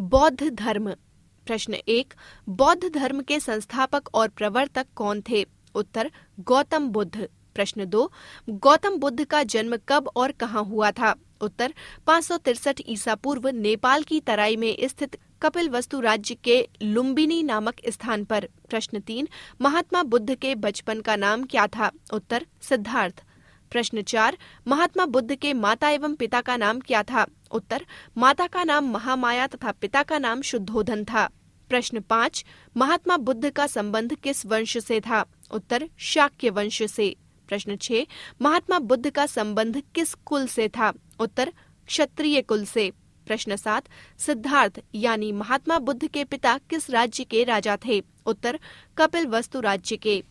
बौद्ध धर्म। प्रश्न 1, बौद्ध धर्म के संस्थापक और प्रवर्तक कौन थे? उत्तर, गौतम बुद्ध। प्रश्न 2, गौतम बुद्ध का जन्म कब और कहाँ हुआ था? उत्तर, 563 ईसा पूर्व नेपाल की तराई में स्थित कपिलवस्तु राज्य के लुम्बिनी नामक स्थान पर। प्रश्न 3, महात्मा बुद्ध के बचपन का नाम क्या था? उत्तर, सिद्धार्थ। प्रश्न 4, महात्मा बुद्ध के माता एवं पिता का नाम क्या था? उत्तर, माता का नाम महामाया तथा पिता का नाम शुद्धोधन था। प्रश्न 5, महात्मा बुद्ध का संबंध किस वंश से था? उत्तर, शाक्य वंश से। प्रश्न 6, महात्मा बुद्ध का संबंध किस कुल से था? उत्तर, क्षत्रिय कुल से। प्रश्न 7, सिद्धार्थ यानी महात्मा बुद्ध के पिता किस राज्य के राजा थे? उत्तर, कपिलवस्तु राज्य के।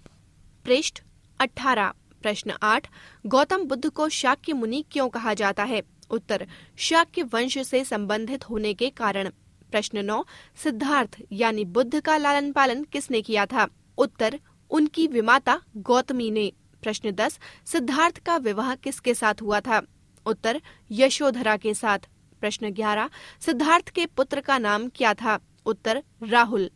पृष्ठ 18। प्रश्न 8, गौतम बुद्ध को शाक्य मुनि क्यों कहा जाता है? उत्तर, शाक्य वंश से संबंधित होने के कारण। प्रश्न 9, सिद्धार्थ यानी बुद्ध का लालन पालन किसने किया था? उत्तर, उनकी विमाता गौतमी ने। प्रश्न 10, सिद्धार्थ का विवाह किसके साथ हुआ था? उत्तर, यशोधरा के साथ। प्रश्न 11, सिद्धार्थ के पुत्र का नाम क्या था? उत्तर, राहुल।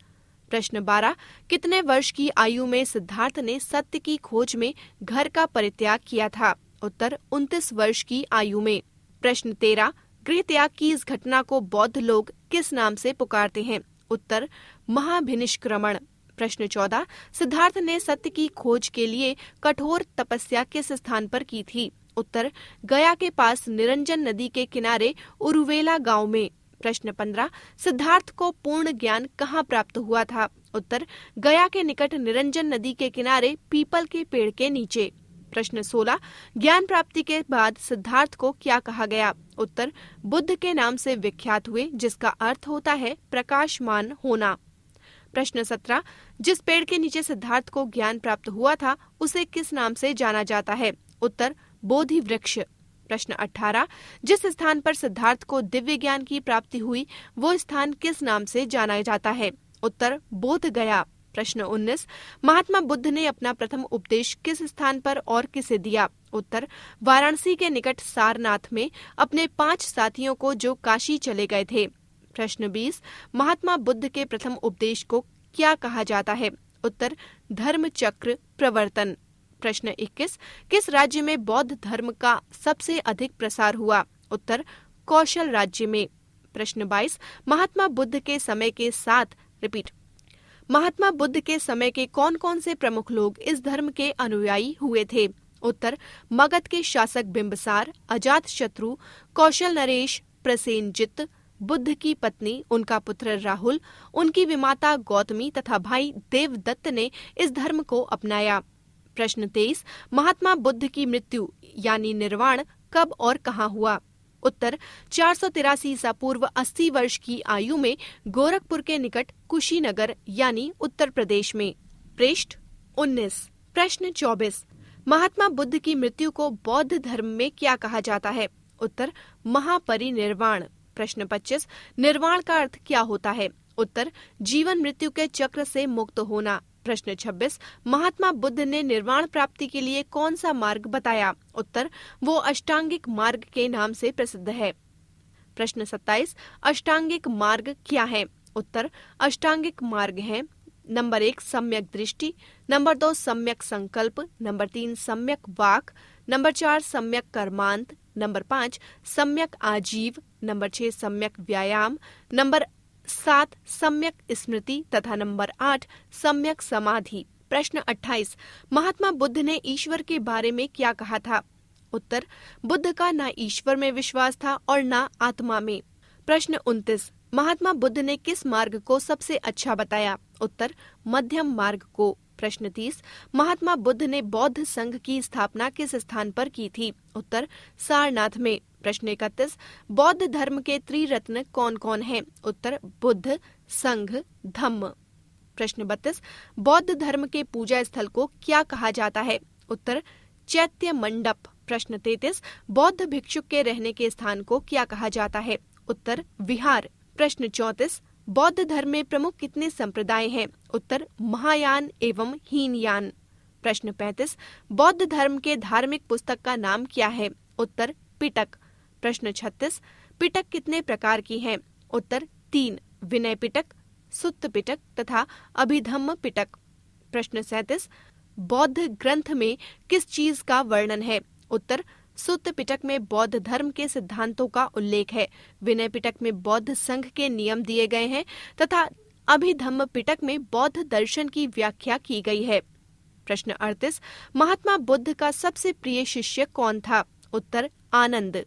प्रश्न 12, कितने वर्ष की आयु में सिद्धार्थ ने सत्य की खोज में घर का परित्याग किया था? उत्तर, 29 वर्ष की आयु में। प्रश्न 13, गृह त्याग की इस घटना को बौद्ध लोग किस नाम से पुकारते हैं? उत्तर, महाभिनिष्क्रमण। प्रश्न 14, सिद्धार्थ ने सत्य की खोज के लिए कठोर तपस्या किस स्थान पर की थी? उत्तर, गया के पास निरंजन नदी के किनारे उरुवेला गांव में। प्रश्न 15, सिद्धार्थ को पूर्ण ज्ञान कहाँ प्राप्त हुआ था? उत्तर, गया के निकट निरंजन नदी के किनारे पीपल के पेड़ के नीचे। प्रश्न 16, ज्ञान प्राप्ति के बाद सिद्धार्थ को क्या कहा गया? उत्तर, बुद्ध के नाम से विख्यात हुए, जिसका अर्थ होता है प्रकाशमान होना। प्रश्न 17, जिस पेड़ के नीचे सिद्धार्थ को ज्ञान प्राप्त हुआ था उसे किस नाम से जाना जाता है? उत्तर, बोधि वृक्ष। प्रश्न 18, जिस स्थान पर सिद्धार्थ को दिव्य ज्ञान की प्राप्ति हुई वो स्थान किस नाम से जाना जाता है? उत्तर, बोध गया। प्रश्न 19, महात्मा बुद्ध ने अपना प्रथम उपदेश किस स्थान पर और किसे दिया? उत्तर, वाराणसी के निकट सारनाथ में अपने 5 साथियों को जो काशी चले गए थे। प्रश्न 20, महात्मा बुद्ध के प्रथम उपदेश को क्या कहा जाता है? उत्तर, धर्म चक्र प्रवर्तन। प्रश्न 21, किस राज्य में बौद्ध धर्म का सबसे अधिक प्रसार हुआ? उत्तर, कौशल राज्य में। प्रश्न 22, महात्मा बुद्ध के समय के साथ महात्मा बुद्ध के समय के कौन कौन से प्रमुख लोग इस धर्म के अनुयायी हुए थे? उत्तर, मगध के शासक बिंबसार, अजातशत्रु, कौशल नरेश, प्रसेनजित, बुद्ध की पत्नी, उनका पुत्र राहुल, उनकी विमाता गौतमी तथा भाई देवदत्त ने इस धर्म को अपनाया। प्रश्न 23, महात्मा बुद्ध की मृत्यु यानी निर्वाण कब और कहाँ हुआ? उत्तर, 483 ईसा पूर्व 80 वर्ष की आयु में गोरखपुर के निकट कुशीनगर यानी उत्तर प्रदेश में। पृष्ठ 19। प्रश्न 24, महात्मा बुद्ध की मृत्यु को बौद्ध धर्म में क्या कहा जाता है? उत्तर, महापरिनिर्वाण। प्रश्न 25, निर्वाण का अर्थ क्या होता है? उत्तर, जीवन मृत्यु के चक्र से मुक्त होना। प्रश्न 26, महात्मा बुद्ध ने निर्वाण प्राप्ति के लिए कौन सा मार्ग बताया? उत्तर, वो अष्टांगिक मार्ग के नाम से प्रसिद्ध है। प्रश्न 27, अष्टांगिक मार्ग क्या है? उत्तर, अष्टांगिक मार्ग है नंबर 1 सम्यक दृष्टि, नंबर 2 सम्यक संकल्प, नंबर 3 सम्यक वाक, नंबर 4 सम्यक कर्मांत, नंबर 5 सम्यक आजीव, नंबर 6 सम्यक व्यायाम, नंबर 7 सम्यक स्मृति तथा नंबर 8 सम्यक समाधि। प्रश्न 28, महात्मा बुद्ध ने ईश्वर के बारे में क्या कहा था? उत्तर, बुद्ध का ना ईश्वर में विश्वास था और ना आत्मा में। प्रश्न 29, महात्मा बुद्ध ने किस मार्ग को सबसे अच्छा बताया? उत्तर, मध्यम मार्ग को। प्रश्न 30, महात्मा बुद्ध ने बौद्ध संघ की स्थापना किस स्थान पर की थी? उत्तर, सारनाथ में। प्रश्न 31, बौद्ध धर्म के त्रिरत्न कौन कौन हैं? उत्तर, बुद्ध, संघ, धम्म। प्रश्न 32, बौद्ध धर्म के पूजा स्थल को क्या कहा जाता है? उत्तर, चैत्य मंडप। प्रश्न 33, बौद्ध भिक्षुक के रहने के स्थान को क्या कहा जाता है? उत्तर, विहार। प्रश्न 34, बौद्ध धर्म में प्रमुख कितने संप्रदाय हैं? उत्तर, महायान एवं हीनयान। प्रश्न 35, बौद्ध धर्म के धार्मिक पुस्तक का नाम क्या है? उत्तर, पिटक। प्रश्न 36, पिटक कितने प्रकार की हैं? उत्तर, 3 विनय पिटक, सुत्त पिटक तथा अभिधम्म पिटक। प्रश्न 37 बौद्ध ग्रंथ में किस चीज का वर्णन है? उत्तर सुत्त पिटक में बौद्ध धर्म के सिद्धांतों का उल्लेख है। विनय पिटक में बौद्ध संघ के नियम दिए गए हैं तथा अभिधम्म पिटक में बौद्ध दर्शन की व्याख्या की गई है। प्रश्न 38 महात्मा बुद्ध का सबसे प्रिय शिष्य कौन था? उत्तर आनंद।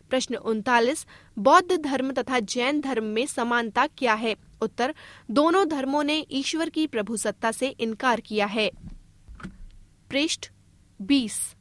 प्रश्न 39 बौद्ध धर्म तथा जैन धर्म में समानता क्या है? उत्तर दोनों धर्मों ने ईश्वर की प्रभुसत्ता से इनकार किया है। पृष्ठ 20